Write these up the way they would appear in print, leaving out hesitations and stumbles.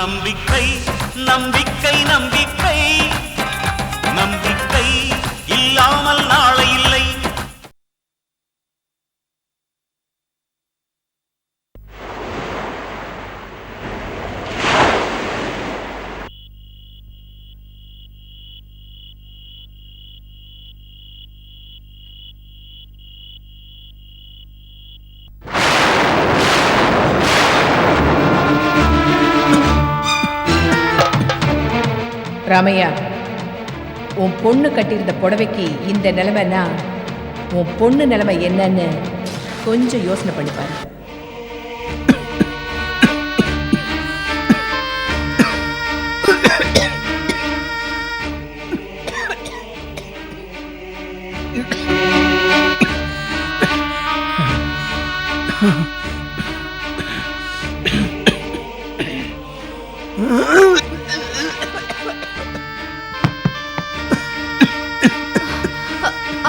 நம்பிக்கை நம்பிக்கை நம்பிக்கை நம்பிக்கை இல்லாமல் நாளை இல்லை. ராமையா, உன் பொண்ணு கட்டியிருந்த புடவைக்கு இந்த நிலைமைன்னா உன் பொண்ணு நிலைமை என்னன்னு கொஞ்சம் யோசனை பண்ணிப்பாரு.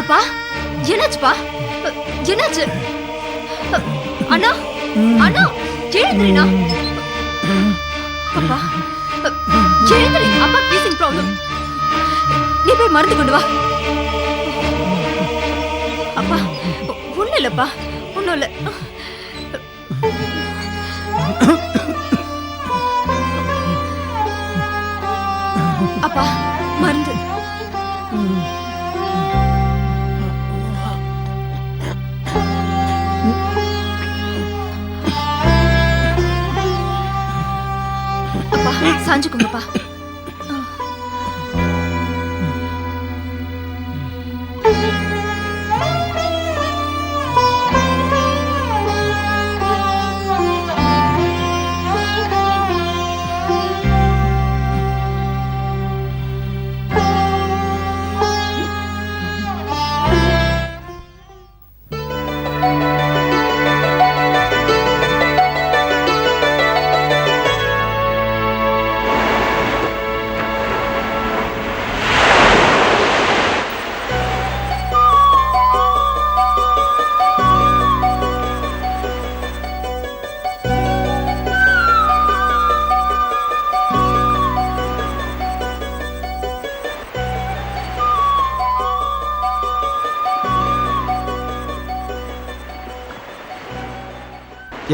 அப்பா, என்னாச்சுப்பா? என்னாச்சு? அண்ணா, அண்ணா, எழுந்துருண்ணா. அப்பா, எழுந்துரு. அப்பா பீசிங் ப்ராப்ளம். நீ போய் மருந்து கொண்டு வா. அப்பா, ஒண்ணும் இல்லப்பா, ஒண்ணும் இல்ல. அப்பா, மருந்து. சாஞ்சுக்குங்கப்பா.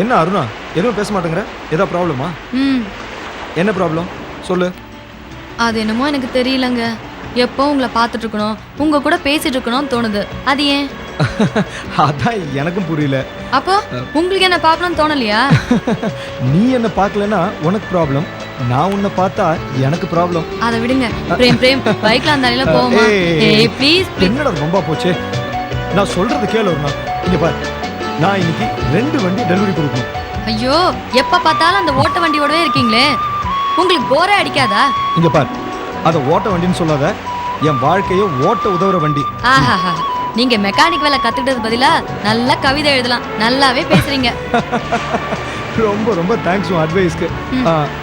என்ன அருணா, எதுவும் பேச மாட்டேங்கிற? ஏதோ ப்ராப்ளமா? என்ன ப்ராப்ளம் சொல்லு. அது என்னமோ எனக்கு தெரியலங்க. எப்போ உங்களை பார்த்துட்டு இருக்கணும், உங்க கூட பேசிட்டு இருக்கணும்னு தோணுது. அது ஏன்? அதான் எனக்கும் புரியல. அப்போ உங்களுக்கு என்ன பார்க்கணும்னு தோணலையா? நீ என்ன பார்க்கலன்னா உனக்கு ப்ராப்ளம், நான் உன்னை பார்த்தா எனக்கு ப்ராப்ளம். அதை விடுங்க. பிரேம் பிரேம், பைக்ல அந்த அலையில போவோமா? ஏய் ப்ளீஸ் ப்ளீஸ். என்னடா ரொம்ப போச்சு. நான் சொல்றது கேளு அருணா. இங்க பாரு, நான் இன்னைக்கு 2 வண்டி டெலிவரி கொடுக்கணும். ஐயோ, எப்ப பார்த்தாலும் அந்த ஓட்ட வண்டியோடவே இருக்கீங்களே, உங்களுக்கு போரே அடிக்காதா? இங்க பாரு, அத ஓட்ட வண்டின்னு சொல்லாத, என் வாழ்க்கைய ஓட்ட உதவுற வண்டி. ஆஹா, நீங்க மெக்கானிக் வேலை கத்துக்கிட்டது பதிலா நல்ல கவிதை எழுதலாம். நல்லாவே பேசுறீங்க. ரொம்ப ரொம்ப தேங்க்ஸ் உன் அட்வைஸ்க்கு.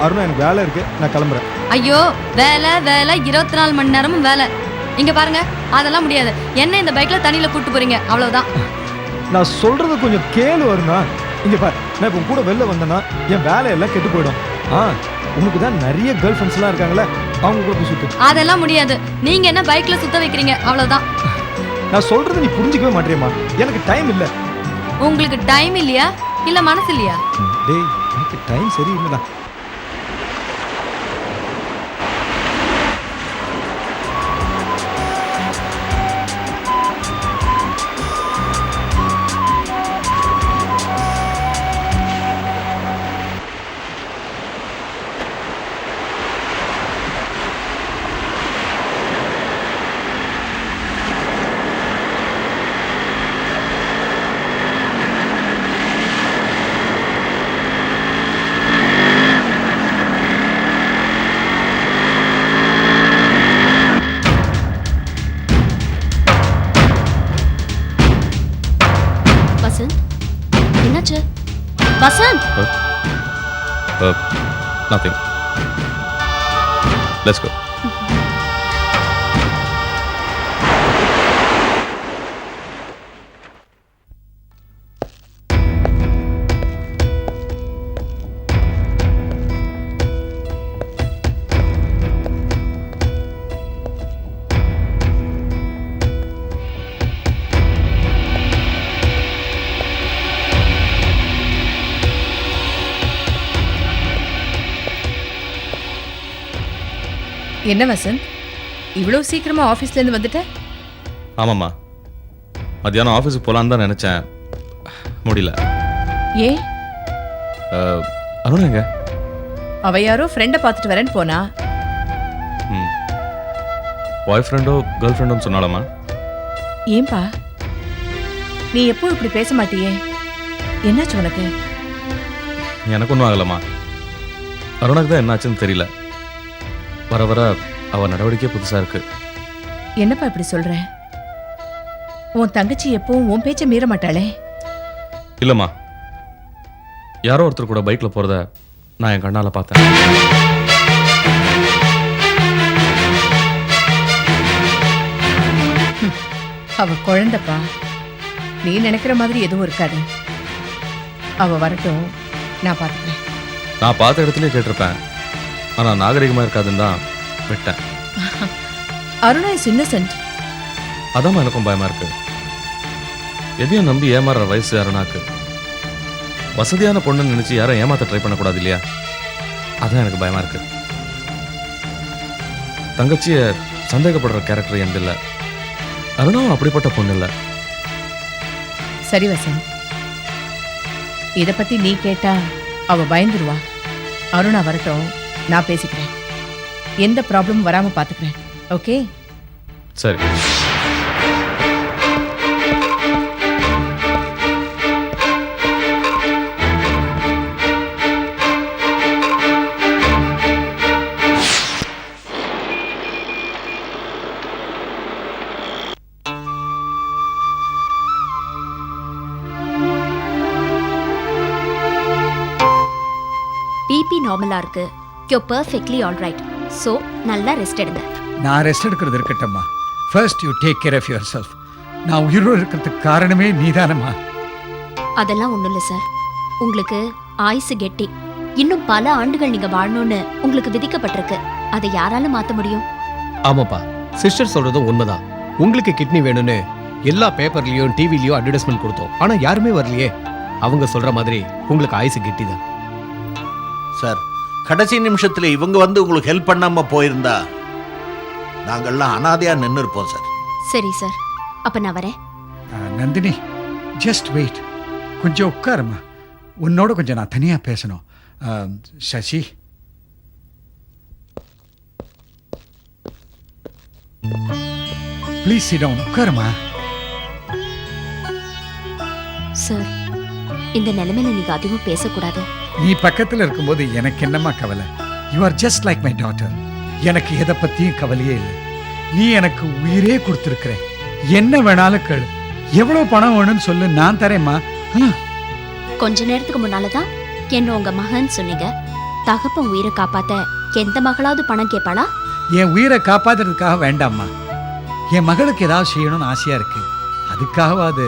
அருணா, எனக்கு வேலை இருக்கு, நான் கிளம்புறேன். ஐயோ, வேலை வேலை 24 மணி நேரமும் வேலை. இங்க பாருங்க, அதெல்லாம் முடியாது. என்ன இந்த பைக்ல தண்ணியில கூட்டு போறீங்க, அவ்வளவுதான். நான் சொல்றது கொஞ்சம் கேளு வருணா. இங்க பாரு, நான் இப்போ கூட வெளில வந்தேன்னா என் வேலையெல்லாம் கெட்டு போயிடும். உனக்கு தான் நிறைய கேர்ள் ஃப்ரெண்ட்ஸ் எல்லாம் இருக்காங்களே, அவங்க கூட போய் சுத்து. அதெல்லாம் முடியாது. நீங்க என்ன பைக்ல சுத்த வைக்கிறீங்க, அவ்வளவுதான். நான் சொல்றது நீ புரிஞ்சுக்கவே மாட்டேறியம்மா. எனக்கு டைம் இல்ல. உங்களுக்கு டைம் இல்லையா, இல்ல மனசு இல்லையா? டேய், எனக்கு time சரியில்லைடா. Vasant? Nothing. Let's go. என்ன வசந்த், இவ்வளோ சீக்கிரமா ஆஃபீஸ்லேருந்து வந்துட்ட? ஆமாம்மா, மத்தியானம் ஆஃபீஸுக்கு போகலான்னு தான் நினச்சேன், முடியல. ஏன்? அருணாங்க அவ யாரோ ஃப்ரெண்டை பார்த்துட்டு வரேன்னு போனா. பாய் ஃப்ரெண்டோ கேர்ள் ஃப்ரெண்டோன்னு சொன்னாலம்மா. ஏன்பா, நீ எப்போ இப்படி பேச மாட்டியே? என்னாச்சு உனக்கு? எனக்கு ஒன்றும் ஆகலம்மா. அருணாக்கு தான் என்னாச்சுன்னு தெரியல. வர வர அவள் நடவடிக்கை புதுசாக இருக்கு. என்னப்பா இப்படி சொல்ற? உன் தங்கச்சி எப்பவும் உன் பேச்ச மீற மாட்டாளே? இல்லைம்மா, யாரோ ஒருத்தர் கூட பைக்கில் போகிறத நான் என் கண்ணால் பார்த்தேன். அவ குழந்தைப்பா, நீ நினைக்கிற மாதிரி எதுவும் இருக்காது. அவ வரட்டும், நான் பார்த்துக்கிறேன். நான் பார்த்த இடத்துலயே கேட்டிருப்பேன், ஆனால் நாகரிகமாக இருக்காதுன்னு தான் விட்டேன். Aruna is Innocent. அதான் எனக்கும் பயமா இருக்கு. எதையும் நம்பி ஏமாறுற வயசு அருணாக்கு. வசதியான பொண்ணுன்னு நினைச்சு யாரும் ஏமாத்த ட்ரை பண்ணக்கூடாது இல்லையா? அதான் எனக்கு பயமா இருக்கு. தங்கச்சிய சந்தேகப்படுற கேரக்டர் எந்த இல்லை. அருணாவும் அப்படிப்பட்ட பொண்ணு இல்லை. சரி வசந்த், இத பத்தி நீ கேட்டா அவ பயந்துருவா. அருணா வரட்டும், நான் பேசிக்கிறேன். எந்த ப்ராப்ளமும் வராம பாத்துக்கிறேன். ஓகே? சரி. பிபி நார்மலா இருக்கு. You perfectly all right. So நல்லா ரெஸ்ட் எடுங்க. நான் ரெஸ்ட் எடுக்கிறது இருக்கட்டம்மா. First you take care of yourself. நான் உயிரோடு இருக்கிறதுக்கு காரணமே நீதானம்மா. அதெல்லாம் ஒன்றும் இல்லை சார். உங்களுக்கு ஆயுசு கெட்டி. இன்னும் பல ஆண்டுகள் நீங்க வாழணும்னு உங்களுக்கு விதிக்கப்பட்டிருக்கு. அதை யாரால மாற்ற முடியும்? ஆமாப்பா, சிஸ்டர் சொல்றதும் உண்மைதான். உங்களுக்கு கிட்னி வேணும்னு எல்லா பேப்பர்லயும் டிவிலயும் அட்வர்டைஸ்மெண்ட் கொடுத்தோம். ஆனா யாருமே வரலையே. அவங்க சொல்ற மாதிரி உங்களுக்கு ஆயுசு கெட்டிதான். சார், கடைசி நிமிஷத்துல இவங்க வந்து உங்களுக்கு ஹெல்ப் பண்ணாம போயிருந்தா நாங்கள்லாம் அனாதையா நின்று இருப்போம் சார். சரி சார், அப்ப நான் வரேன். Nandini, just wait. கொஞ்சம் உட்காருமா. உன்னோட கொஞ்சம் நான் தனியா பேசணும். Sasi, please sit down. உட்காருமா. சார், இந்த நிலைமையில நீங்க அதிகம் பேசக்கூடாது. நீ பக்கத்துல இருக்கும்போது எனக்கு என்னம்மா கவலை? You are just like my daughter. எனக்கு எதை பத்தியும் கவலையே இல்லை. நீ எனக்கு உயிரே கொடுத்துருக்கிற. என்ன வேணாலும் கேளு. எவ்வளவு பணம் வேணும்னு சொல்லு, நான் தரேம்மா. கொஞ்ச நேரத்துக்கு முன்னாலதான் என்ன உங்க மகன் சொன்னீங்க. தகப்பன் உயிரை காப்பாத்த எந்த மகளாவது பணம் கேட்பாளா? என் உயிரை காப்பாத்துறதுக்காக வேண்டாம்மா. என் மகளுக்கு ஏதாவது செய்யணும்னு ஆசையா இருக்கு. அதுக்காகவாது.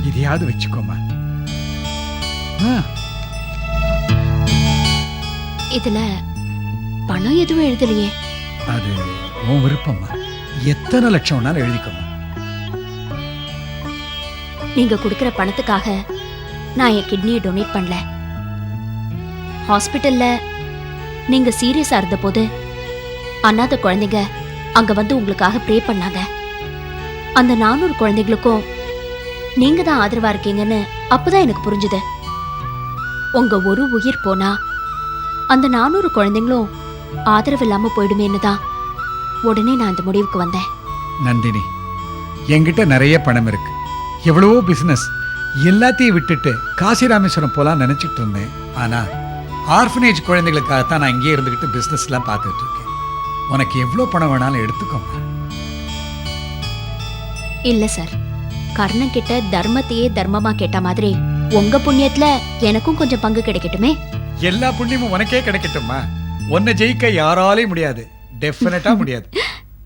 இதையாவது வச்சுக்கோமா. இதுல பணம் எதுவும் எழுதலையே. அது உன் விருப்பம்மா. எத்தனை லட்சம் வேணாலும் எழுதிக்கோமா. நீங்க கொடுக்கிற பணத்துக்காக நான் என் கிட்னியை டொனேட் பண்ணல. ஹாஸ்பிட்டல்ல நீங்க சீரியஸா இருந்த போது அனாதை குழந்தைங்க அங்க வந்து உங்களுக்காக ப்ரே பண்ணாங்க. அந்த 400 குழந்தைகளுக்கும் நீங்க தான் ஆதரவா இருக்கீங்கன்னு அப்பதான் எனக்கு புரிஞ்சுது. உங்க ஒரு உயிர் போனா அந்த 400 குழந்தைங்களும் ஆதரவு இல்லாம போயிடுமேன்னு தான் உடனே நான் அந்த முடிவுக்கு வந்தேன். நந்தினி, என்கிட்ட நிறைய பணம் இருக்கு, எவ்வளவோ பிசினஸ். எல்லாத்தையும் விட்டுட்டு காசி ராமேஸ்வரம் போலாம் நினைச்சிட்டு இருந்தேன். ஆனா ஆர்ஃபனேஜ் குழந்தைகளுக்காகத்தான் நான் இங்கே இருந்துகிட்டு பிசினஸ் எல்லாம் பார்த்துட்டு இருக்கேன். உனக்கு எவ்வளவு பணம் வேணாலும் எடுத்துக்கோங்க. இல்ல சார், கர்ணன் கிட்ட தர்மத்தையே தர்மமா கேட்ட மாதிரி உங்க புண்ணியத்துல எனக்கும் கொஞ்சம் பங்கு கிடைக்கட்டுமே. எல்லா புண்ணியமும் உனக்கே கிடைக்கட்டும்மா. உன்னை ஜெயிக்க யாராலையும் முடியாது. டெஃபினட்டா முடியாது.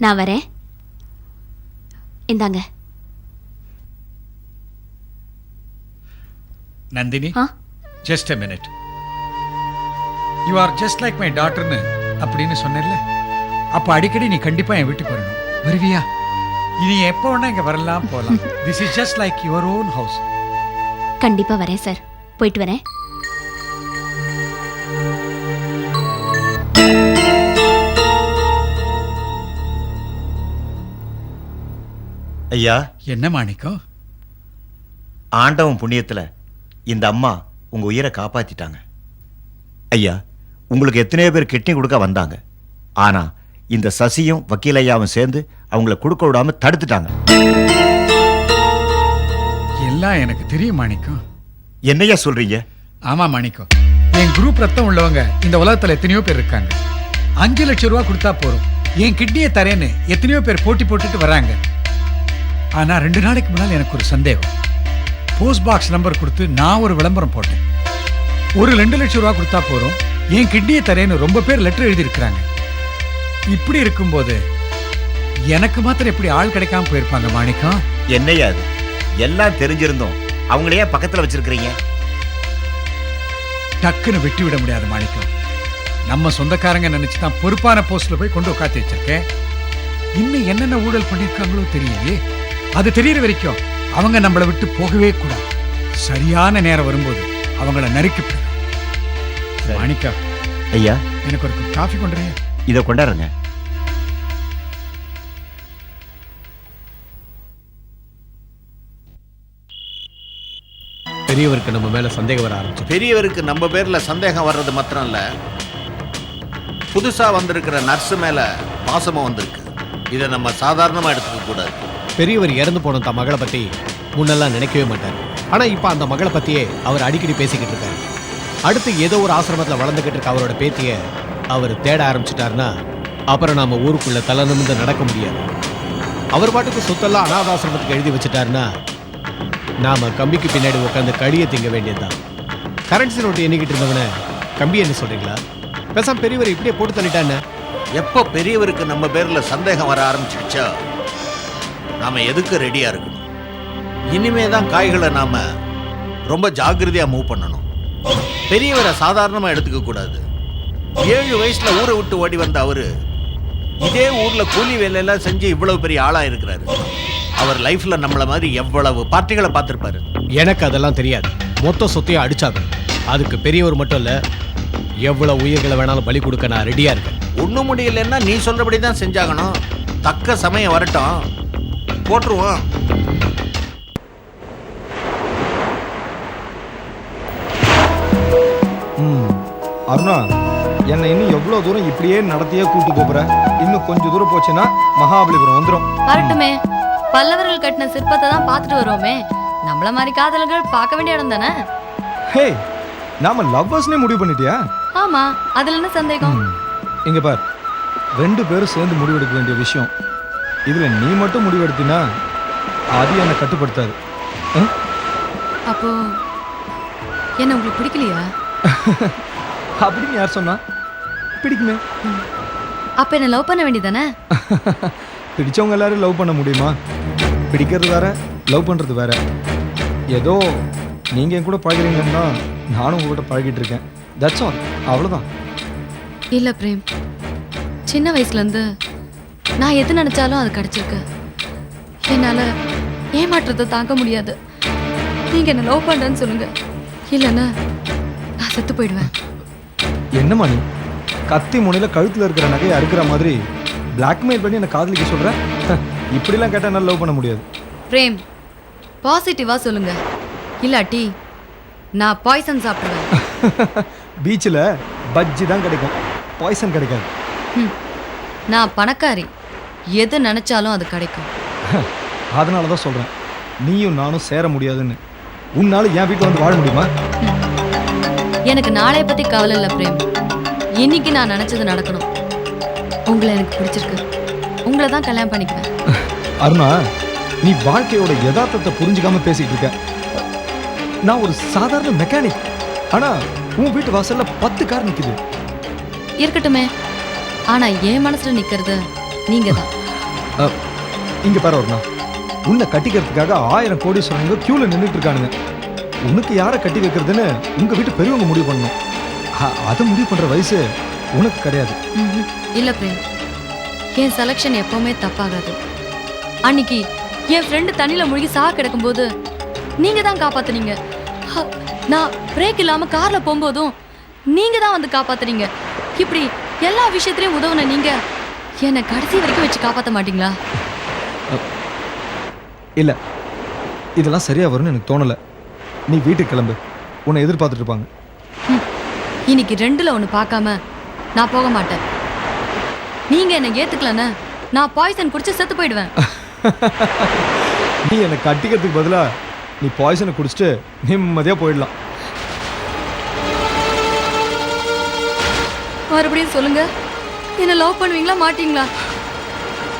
நான் வரேன். இந்தாங்க. நந்தினி, ஆ? Just a minute. You are just like my டாட்டர்னு அப்படின்னு சொன்னேன்ல, அப்போ அடிக்கடி நீ கண்டிப்பா என் வீட்டுக்கு வரணும். வருவியா? இனி எப்போ வேணா இங்க வரலாம் போலாம். This is just like your own house. கண்டிப்பா வரேன் சார். போயிட்டு வரேன். ஐயா, என்ன மாணிக்கம்? ஆண்டவன் புண்ணியத்துல இந்த அம்மா உங்க உயிரை காப்பாத்திட்டாங்க. ஐயா, உங்களுக்கு எத்தனையோ பேர் கிட்னி கொடுக்க வந்தாங்க. ஆனா இந்த சசியும் வக்கீல் ஐயாவும் சேர்ந்து அவங்கள கொடுக்க விடாம தடுத்துட்டாங்க. எல்லாம் எனக்கு தெரியும் மாணிக்கம். என்னையா சொல்றீங்க? ஆமா மாணிக்கம், என் குரூப் ரத்தம் உள்ளவங்க இந்த உலகத்துல எத்தனையோ பேர் இருக்காங்க. 5 லட்சம் ரூபாய் கொடுத்தா போறோம், என் கிட்னியை தரேன்னு எத்தனையோ பேர் போட்டி போட்டுட்டு வராங்க. ஆனா 2 நாளைக்கு முன்னால் எனக்கு ஒரு சந்தேகம். போஸ்ட் பாக்ஸ் நம்பர் கொடுத்து நான் ஒரு விளம்பரம் போட்டேன். ஒரு 2 லட்சம் ரூபாய் கொடுத்தா போறோம், என் கிட்னியை தரேன்னு ரொம்ப பேர் லெட்டர் எழுதியிருக்கிறாங்க. இப்படி இருக்கும்போது எனக்கு மாத்திரம் எப்படி ஆள் கிடைக்காம போயிருப்பாங்க மாணிக்கம்? என்னையா அது? எல்லாம் தெரிஞ்சிருந்தோம் அவங்களையே பக்கத்துல வச்சிருக்கிறீங்க. டக்குன்னு வெட்டி விட முடியாது மாணிக்கம். நம்ம சொந்தக்காரங்க நினைச்சுதான் பொறுப்பான போஸ்ட்ல போய் கொண்டு உட்காந்து வச்சிருக்கேன். இன்னும் என்னென்ன ஊழல் பண்ணிருக்காங்களோ தெரியலையே. அது தெரியற வரைக்கும் அவங்க நம்மளை விட்டு போகவே கூடாது. சரியான நேரம் வரும்போது அவங்கள நறுக்கி மாணிக்கா, ஐயா, எனக்கு ஒரு காஃபி கொண்டுறீங்க? இதை கொண்டாருங்க. பெரியவருக்கு நம்ம மேல சந்தேகம் வர ஆரம்பிச்சு. பெரியவருக்கு நம்ம பேர்ல சந்தேகம் வர்றது மாத்திரம் இல்ல, புதுசா வந்திருக்கிற நர்ஸ் மேல பாசமும் வந்திருக்கு. இதை நம்ம சாதாரணமா எடுத்துக்க கூடாது. பெரியவர் இறந்து போன தன் மகளை பத்தி முன்னெல்லாம் நினைக்கவே மாட்டார். ஆனா இப்ப அந்த மகளை பத்தியே அவர் அடிக்கடி பேசிக்கிட்டு இருக்காரு. அடுத்து ஏதோ ஒரு ஆசிரமத்துல வளர்ந்துகிட்டு இருக்க அவரோட பேத்திய அவர் தேட ஆரம்பிச்சிட்டாருன்னா அப்புறம் நாம ஊருக்குள்ள தலை நிமிர்ந்து நடக்க முடியாது. அவர் பாட்டுக்கு சொத்தெல்லாம் அனாதாசிரமத்துக்கு எழுதி வச்சுட்டாருன்னா நாம கம்பிக்கு பின்னாடி உட்காந்து களியை திங்க வேண்டியதுதான். கரன்சி நோட்டு எண்ணிக்கிட்டு இருந்தவன கம்பி என்ன சொல்றீங்களா? பேசாம பெரியவர் இப்படியே போட்டு தள்ளிட்டான்னு. எப்போ பெரியவருக்கு நம்ம பேர்ல சந்தேகம் வர ஆரம்பிச்சிடுச்சா நாம எதுக்கு ரெடியா இருக்கணும். இனிமே தான் காய்களை நாம ரொம்ப ஜாக்கிரதையா மூவ் பண்ணணும். பெரியவரை சாதாரணமா எடுத்துக்க கூடாது. 7 வயசுல ஊரை விட்டு ஓடி வந்த அவரு இதே ஊர்ல கூலி வேலையெல்லாம் செஞ்சு இவ்வளவு பெரிய ஆளா இருக்கிறாரு. அவர் லைஃப்ல நம்மள மாதிரி எவ்வளவு பார்ட்டிகளை பார்த்திருப்பாரு. எனக்கு அதெல்லாம் தெரியாது. மொத்த சொத்தையும் அடிச்சாங்க. அதுக்கு பெரியவர் மட்டும் இல்ல, எவ்வளவு உயிர்களை வேணாலும் பலி கொடுக்க நான் ரெடியா இருக்கேன். ஒண்ணும் முடியலன்னா நீ சொல்றபடி தான் செஞ்சாகணும். தக்க சமயம் வரட்டும், போட்டுருவோம். அருணா, என்னை இன்னும் எவ்வளவு தூரம் இப்படியே நடத்தியே கூட்டு போற? இன்னும் கொஞ்சம் தூரம் போச்சுன்னா மகாபலிபுரம் வந்துடும். வரட்டுமே, பல்லவர்கள் கட்டின சிற்பத்தை தான் பார்த்துட்டு வருவோமே. நம்மள மாதிரி காதலர்கள் பார்க்க வேண்டிய இடம் தானே. ஹே, நாம லவ்வர்ஸ்னே முடிவு பண்ணிட்டியா? ஆமா, அதுல என்ன சந்தேகம்? இங்க பார், 2 பேரும் சேர்ந்து முடிவெடுக்க வேண்டிய விஷயம். இதுல நீ மட்டும் முடிவெடுத்தினா அது என்னை கட்டுப்படுத்தாது. அப்போ என்ன உங்களுக்கு பிடிக்கலையா? அப்படின்னு யார் சொன்னா? பிடிக்குமே. அப்ப என்ன லவ் பண்ண வேண்டியதானே? பிடிச்சவங்க எல்லாரும் லவ் பண்ண முடியுமா? பிடிக்கிறது வேற, லவ் பண்றது வேற. ஏதோ நீங்க என் கூட பழகிறீங்கன்னா நானும் உங்ககிட்ட பழகிட்டு இருக்கேன். தட்ஸ் ஆல், அவ்வளவுதான். இல்ல பிரேம், சின்ன வயசுல இருந்து நான் எது நினைச்சாலும் அது கிடைச்சிருக்கு. என்னால ஏமாற்றத்தை தாங்க முடியாது. நீங்க என்ன லவ் பண்றேன்னு சொல்லுங்க, இல்லைன்னா நான் செத்து போயிடுவேன். என்னம்மா நீ கத்தி முனையில கழுத்துல இருக்கிற நகையை அறுக்கிற மாதிரி பிளாக்மெயில் பண்ணி என்ன காதலிக்க சொல்ற? இப்படிலாம் கேட்டா என்னால லவ் பண்ண முடியாது. பிரேம், பாசிட்டிவா சொல்லுங்க, இல்லாட்டி நான் பாய்சன் சாப்பிடுவேன். பீச்சில் பஜ்ஜி தான் கிடைக்கும், பாய்சன் கிடைக்காது. நான் பணக்காரி, எது நினைச்சாலும் அது கிடைக்கும். அதனால தான் சொல்றேன், நீயும் நானும் சேர முடியாதுன்னு. உன்னால என் வீட்டில் வந்து வாழ முடியுமா? எனக்கு நாளைய பத்தி கவலை இல்லை பிரேம். இன்னைக்கு நான் நினைச்சது நடக்கணும். உங்களை எனக்கு பிடிச்சிருக்கு, உங்களை தான் கல்யாணம் பண்ணிக்குவேன். அருணா, நீ வாழ்க்கையோட யதார்த்தத்தை புரிஞ்சுக்காம பேசிட்டு இருக்க. நான் ஒரு சாதாரண மெக்கானிக், ஆனா உன் வீட்டு வாசல்ல 10 கார் நிக்குது. இருக்கட்டுமே, ஆனா என் மனசுல நிக்கிறது நீங்க தான். இங்க பாரு அருணா, உன்னை கட்டிக்கிறதுக்காக 1000 கோடீஸ்வரங்க கியூல நின்றுட்டு இருக்கானுங்க. உனக்கு யாரை கட்டி வைக்கிறதுன்னு உங்க வீட்டு பெரியவங்க முடிவு பண்ணணும். அதை முடிவு பண்ற வயசு உனக்கு கிடையாது. இல்ல பிரேம், என் செலக்ஷன் எப்பவுமே தப்பாகாது. அன்னைக்கு என் ஃப்ரெண்டு தண்ணியில மூழ்கி சாக கிடக்கும்போது நீங்க தான் காப்பாத்துனீங்க. நான் பிரேக் இல்லாம கார்ல போகும்போதும் நீங்க தான் வந்து காப்பாத்துறீங்க. இப்படி எல்லா விஷயத்திலயும் உதவுன நீங்க என்னை கடைசி வரைக்கும் வச்சு காப்பாத்த மாட்டீங்களா? இல்ல, இதெல்லாம் சரியா வரும்னு எனக்கு தோணல. நீ வீட்டுக்கு கிளம்பு, உன்னை எதிர்பார்த்துட்டு இருப்பாங்க. இன்னைக்கு ரெண்டுல ஒண்ணு பார்க்காம நான் போக மாட்டேன். நீங்க என்னை ஏத்துக்கலன்னு நான் பாய்சன் குடிச்சு செத்து போயிடுவேன். நீ என்னை கட்டிக்கிறதுக்கு பதிலா நீ பாய்சனை குடிச்சிட்டு நிம்மதியா போயிடலாம். மறுபடியும் சொல்லுங்க, என்ன லவ் பண்ணுவீங்களா மாட்டீங்களா?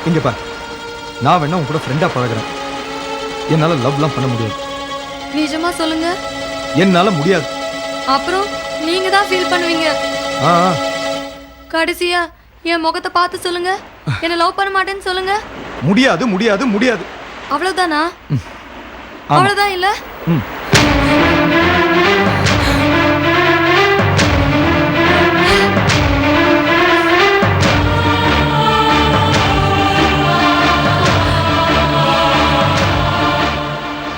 இங்க பார், நான் வேணா உன் கூட ஃப்ரெண்டா பழகுறேன். என்னால லவ்லாம் பண்ண முடியாது. நிஜமா சொல்லுங்க. என்னால முடியாது. அப்புறம் நீங்க தான் ஃபீல் பண்ணுவீங்க. ஆ, கடைசியா என் முகத்தை பார்த்து சொல்லுங்க, என்ன லவ் பண்ண மாட்டேன்னு சொல்லுங்க. முடியாது முடியாது முடியாது. அவ்வளவுதானா? ஆமா. அவ்வளவுதான் இல்ல? ம்.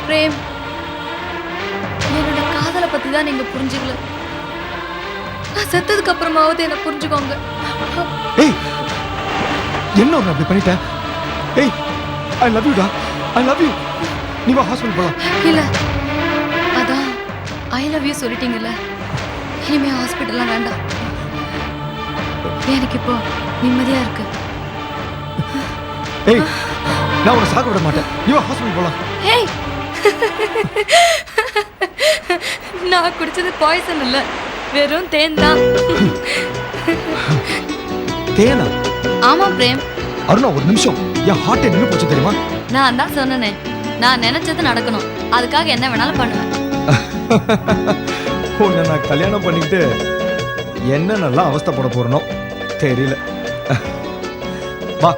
பிரேம், என்னோட காதலை பத்தி தான் நீங்க புரிஞ்சுக்கல. நான் செத்ததுக்கு அப்புறமாவது என்ன புரிஞ்சுக்கோங்க. ஏய், என்ன ஒன்று அப்படி பண்ணிட்டேன்? ஏய், ஐ லவ் யூ டா, ஐ லவ் யூ. நீ வா ஹாஸ்பிட்டல் போலாம். இல்ல, அதான் ஐ லவ் யூ சொல்லிட்டீங்கல்ல, இனிமே ஹாஸ்பிட்டல்லாம் வேண்டாம். எனக்கு இப்போ நிம்மதியா இருக்கு. ஏய், நான் உன்னை சாக விட மாட்டேன். நீ வா ஹாஸ்பிட்டல் போலாம். ஏய், நான் குடிச்சது பாய்சன் இல்ல, வெறும் தேன் தான். தேனா? ஆமா பிரேம், அருணா ஒரு நிமிஷம், என் ஹார்ட் நின்னு போச்சு தெரியுமா? நான் தான் சொன்னனே, நான் நினைச்சது நடக்கணும், அதுக்காக என்ன வேணாலும் பண்ணுவேன். உன்னை நான் கல்யாணம் பண்ணிட்டு என்ன நல்லா அவஸ்தைப்பட போறனோ தெரியல. வா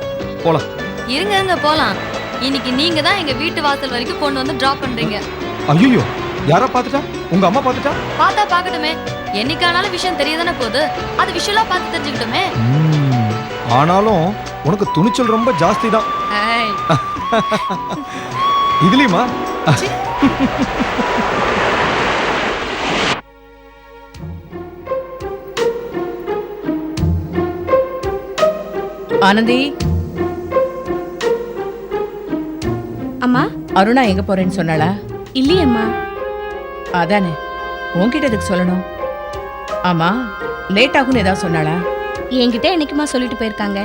போலாம். இருங்க போலாம். இன்னைக்கு நீங்க தான் எங்க வீட்டு வாசல் வரைக்கும் கொண்டு வந்து டிராப் பண்றீங்க. ஐயோ, யாரா பாத்துட்டா? உங்க அம்மா பாத்துட்டா? பார்த்தா பார்க்கட்டுமே, என்னைக்கானாலும் விஷயம் தெரியதானே போகுது, அது விஷயம்லாம் பார்த்து தெரிஞ்சுக்கிட்டோமே. ஆனாலும் உனக்கு துணிச்சல் ரொம்ப ஜாஸ்தி தான். ஏய், இதுலயுமா? ஆனந்தி, அம்மா. அருணா எங்க போறேன்னு சொன்னாளா? இல்லையம்மா. அதானே, உன்கிட்ட எதுக்கு சொல்லணும்? ஆமா, லேட் ஆகும்னு ஏதாவது சொன்னாளா? என்கிட்ட என்னைக்குமா சொல்லிட்டு போயிருக்காங்க.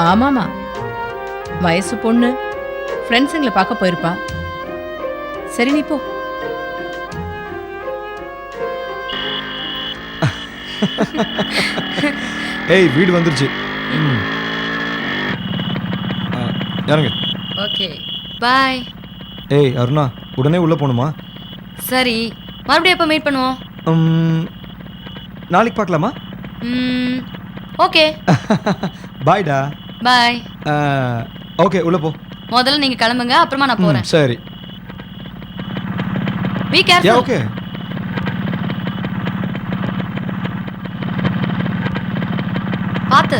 ஆமாமா, வயசு பொண்ணு, ஃப்ரெண்ட்ஸுங்களை பார்க்க போயிருப்பா. சரி நீ போ. ஏய், வீடு வந்துருச்சு. யாருங்க? Okay bye. ஏய் அருணா, உடனே உள்ள போகணுமா? சரி, மறுபடியும் எப்போ மீட் பண்ணுவோம்? நாளைக்கு பார்க்கலாமா? ஓகே பாய்டா. பாய். ஓகே, உள்ள போ. முதல்ல நீங்க கிளம்புங்க, அப்புறமா நான் போறேன். சரி. Be careful. ஓகே. பாத்து.